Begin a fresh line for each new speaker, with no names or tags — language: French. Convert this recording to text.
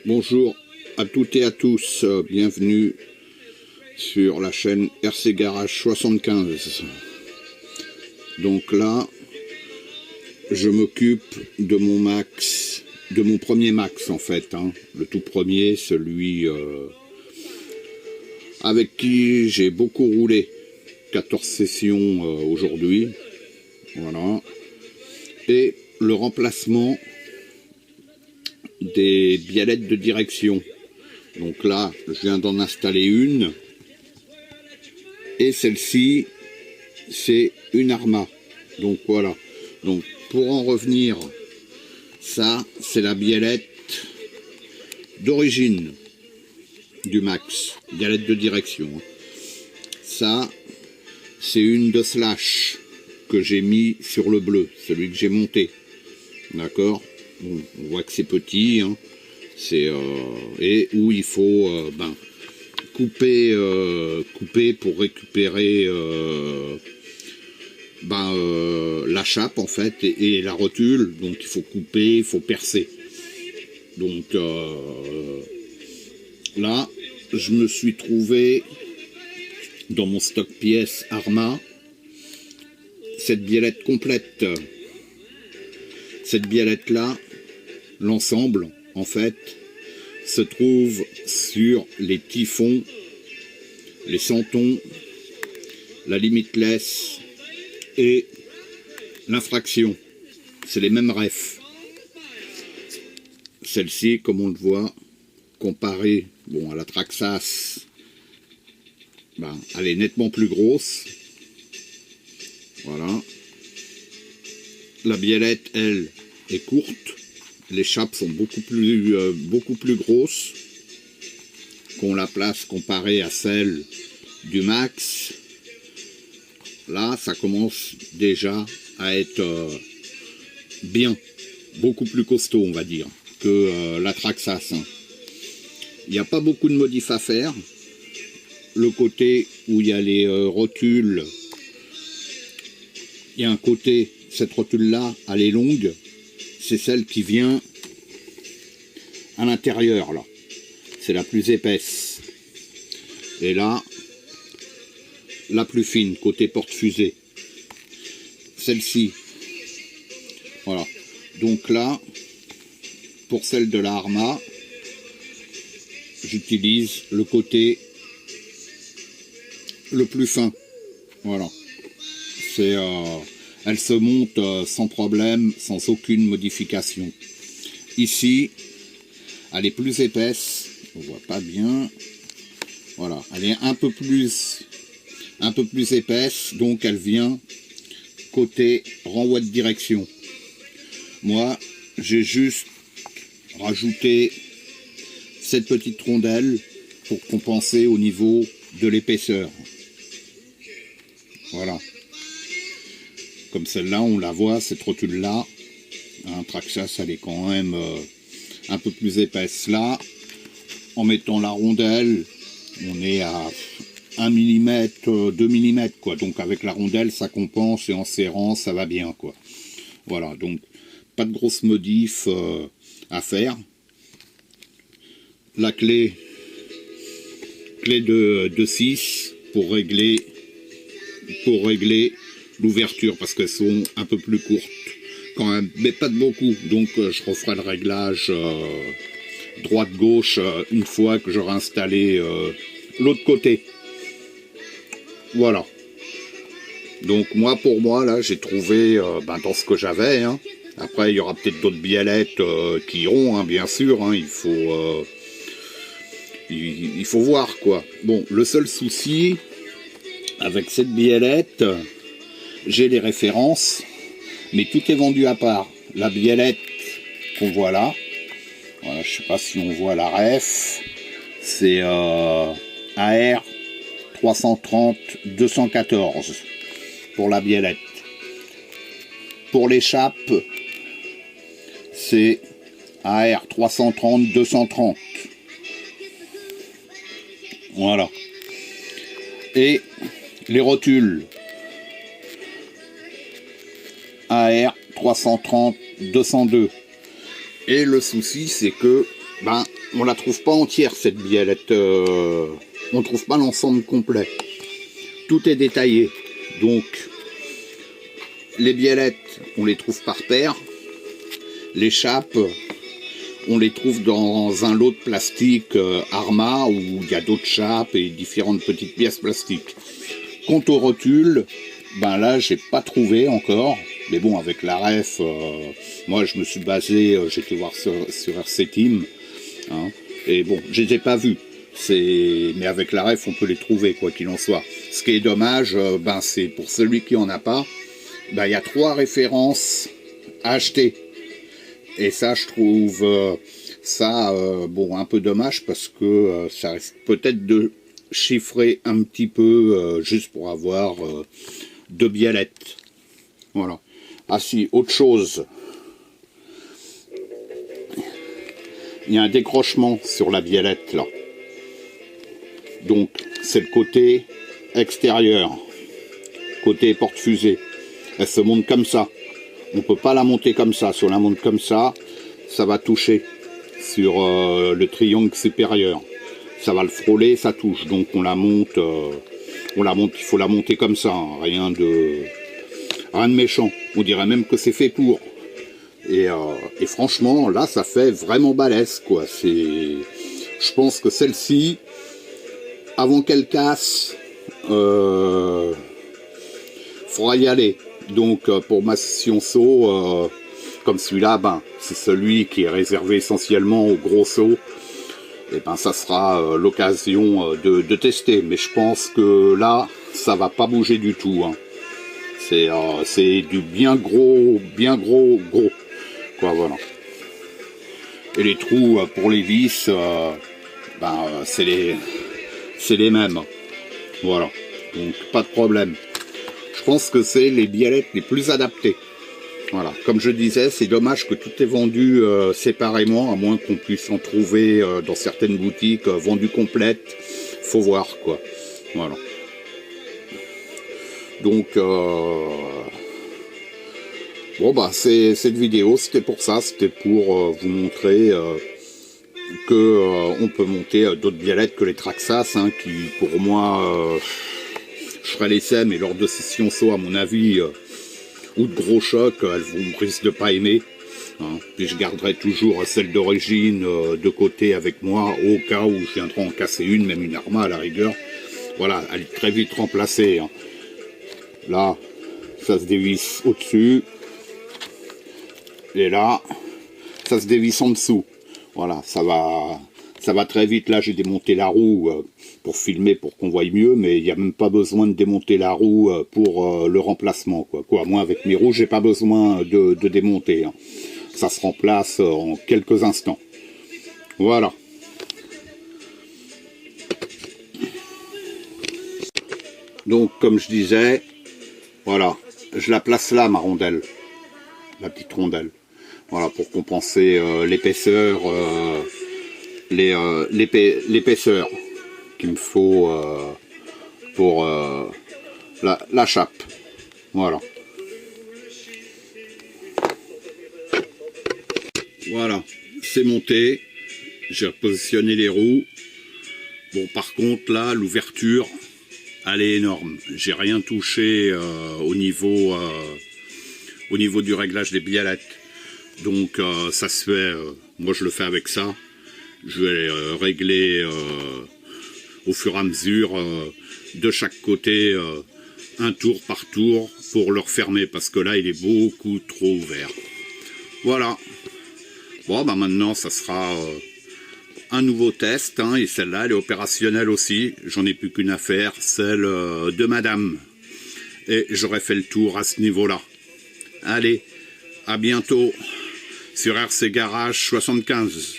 Bonjour à toutes et à tous, bienvenue sur la chaîne RC Garage 75. Donc là, je m'occupe de mon Max, de mon premier Max en fait, le tout premier, celui avec qui j'ai beaucoup roulé, 14 sessions aujourd'hui, voilà, et le remplacement des biellettes de direction. Donc là, je viens d'en installer une, et celle-ci, c'est une Arma. Donc voilà. Donc pour en revenir, ça, c'est la biellette d'origine du Max, biellette de direction. Ça, c'est une de Slash que j'ai mis sur le bleu, celui que j'ai monté. D'accord? Bon, on voit que c'est petit, c'est et où il faut couper pour récupérer la chape en fait et la rotule. Donc il faut couper, il faut percer. Donc là, je me suis trouvé dans mon stock pièces Arma cette biellette complète. Cette biellette là, l'ensemble en fait se trouve sur les typhons, les santons, la limitless et l'infraction. C'est les mêmes refs. Celle-ci, comme on le voit, comparée à la Traxxas, elle est nettement plus grosse. Voilà. La biellette, elle, est courte. Les chapes sont beaucoup plus grosses qu'on la place comparée à celle du Max. Là, ça commence déjà à être beaucoup plus costaud, on va dire, que la Traxxas. Il n'y a pas beaucoup de modifs à faire. Le côté où il y a les rotules, il y a un côté, cette rotule-là, elle est longue. C'est celle qui vient à l'intérieur, là. C'est la plus épaisse. Et là, la plus fine, côté porte-fusée. Celle-ci. Voilà. Donc là, pour celle de la Arma, j'utilise le côté le plus fin. Voilà. C'est... elle se monte sans problème, sans aucune modification. Ici, elle est plus épaisse, on voit pas bien. Voilà, elle est un peu plus épaisse, donc elle vient côté renvoi de direction. Moi, j'ai juste rajouté cette petite rondelle pour compenser au niveau de l'épaisseur. Voilà. Comme celle-là, on la voit, cette rotule-là, Traxxas, elle est quand même un peu plus épaisse. Là, en mettant la rondelle, on est à 1 mm, 2 mm, quoi. Donc avec la rondelle, ça compense, et en serrant, ça va bien, quoi. Voilà, donc pas de grosses modifs à faire. La clé de 6 pour régler l'ouverture, parce qu'elles sont un peu plus courtes quand même, mais pas de beaucoup. Donc je referai le réglage droite-gauche une fois que j'aurai installé l'autre côté. Voilà. Donc pour moi là, j'ai trouvé dans ce que j'avais. Après, il y aura peut-être d'autres biellettes qui iront, bien sûr. Il faut voir, quoi. Bon, le seul souci avec cette biellette, j'ai les références, mais tout est vendu à part. La biellette qu'on voit là, voilà, je sais pas si on voit la ref, c'est AR 330-214 pour la biellette. Pour l'échappe, c'est AR 330-230. Voilà. Et les rotules, AR 330-202. Et le souci, c'est que ben, on la trouve pas entière cette biellette, on trouve pas l'ensemble complet. Tout est détaillé, donc les biellettes, on les trouve par paire, les chapes, on les trouve dans un lot de plastique Arma où il y a d'autres chapes et différentes petites pièces plastiques. Quant au rotule, ben là j'ai pas trouvé encore, mais bon avec la ref, moi je me suis basé, j'étais voir sur RC Team, hein, et bon je les ai pas vus, mais avec la ref on peut les trouver quoi qu'il en soit. Ce qui est dommage, ben c'est pour celui qui en a pas, ben il y a 3 références à acheter. Et ça, je trouve bon, un peu dommage parce que ça risque peut-être de chiffrer un petit peu juste pour avoir 2 biellettes. Voilà. Ah si, autre chose. Il y a un décrochement sur la biellette là. Donc, c'est le côté extérieur. Côté porte-fusée. Elle se monte comme ça. On ne peut pas la monter comme ça. Si on la monte comme ça, ça va toucher sur le triangle supérieur. Ça va le frôler, ça touche. Donc on la monte, il faut la monter comme ça. Hein. Rien de méchant. On dirait même que c'est fait pour. Et franchement, là, ça fait vraiment balèze, quoi. Je pense que celle-ci, avant qu'elle casse, faudra y aller. Donc pour ma session saut, comme celui-là, ben, c'est celui qui est réservé essentiellement aux gros sauts. Et ben ça sera l'occasion de tester. Mais je pense que là, ça va pas bouger du tout. Hein. C'est du bien gros. Quoi, voilà. Et les trous pour les vis, ben, c'est les mêmes. Voilà. Donc pas de problème. Je pense que c'est les biellettes les plus adaptées. Voilà, comme je disais, c'est dommage que tout est vendu séparément, à moins qu'on puisse en trouver dans certaines boutiques vendues complètes. Faut voir quoi. Voilà. Donc, bon bah cette vidéo, c'était pour ça, c'était pour vous montrer que on peut monter d'autres biellettes que les Traxxas, hein, qui pour moi, je ferai l'essai, mais lors de sessions saut, à mon avis, ou de gros chocs, elles risquent de pas aimer. Hein. Puis je garderai toujours celle d'origine de côté avec moi, au cas où je viendrai en casser une, même une Arma à la rigueur. Voilà, elle est très vite remplacée. Hein. Là, ça se dévisse au-dessus. Et là, ça se dévisse en dessous. Voilà, ça va très vite. Là, j'ai démonté la roue pour filmer, pour qu'on voie mieux, mais il n'y a même pas besoin de démonter la roue pour le remplacement. Quoi, moi, avec mes roues, j'ai pas besoin de démonter. Hein. Ça se remplace en quelques instants. Voilà. Donc, comme je disais, voilà, je la place là, ma rondelle. La petite rondelle. Voilà, pour compenser l'épaisseur, l'épaisseur qu'il me faut pour la chape. Voilà. Voilà, c'est monté. J'ai repositionné les roues. Bon, par contre, là, l'ouverture, elle est énorme. J'ai rien touché au niveau du réglage des biellettes. Donc ça se fait, moi je le fais avec ça. Je vais régler au fur et à mesure de chaque côté un tour par tour pour le refermer parce que là il est beaucoup trop ouvert. Voilà. Bon bah maintenant ça sera un nouveau test, hein, et celle-là elle est opérationnelle aussi. J'en ai plus qu'une à faire, celle de madame. Et j'aurai fait le tour à ce niveau-là. Allez, à bientôt sur RC Garage 75.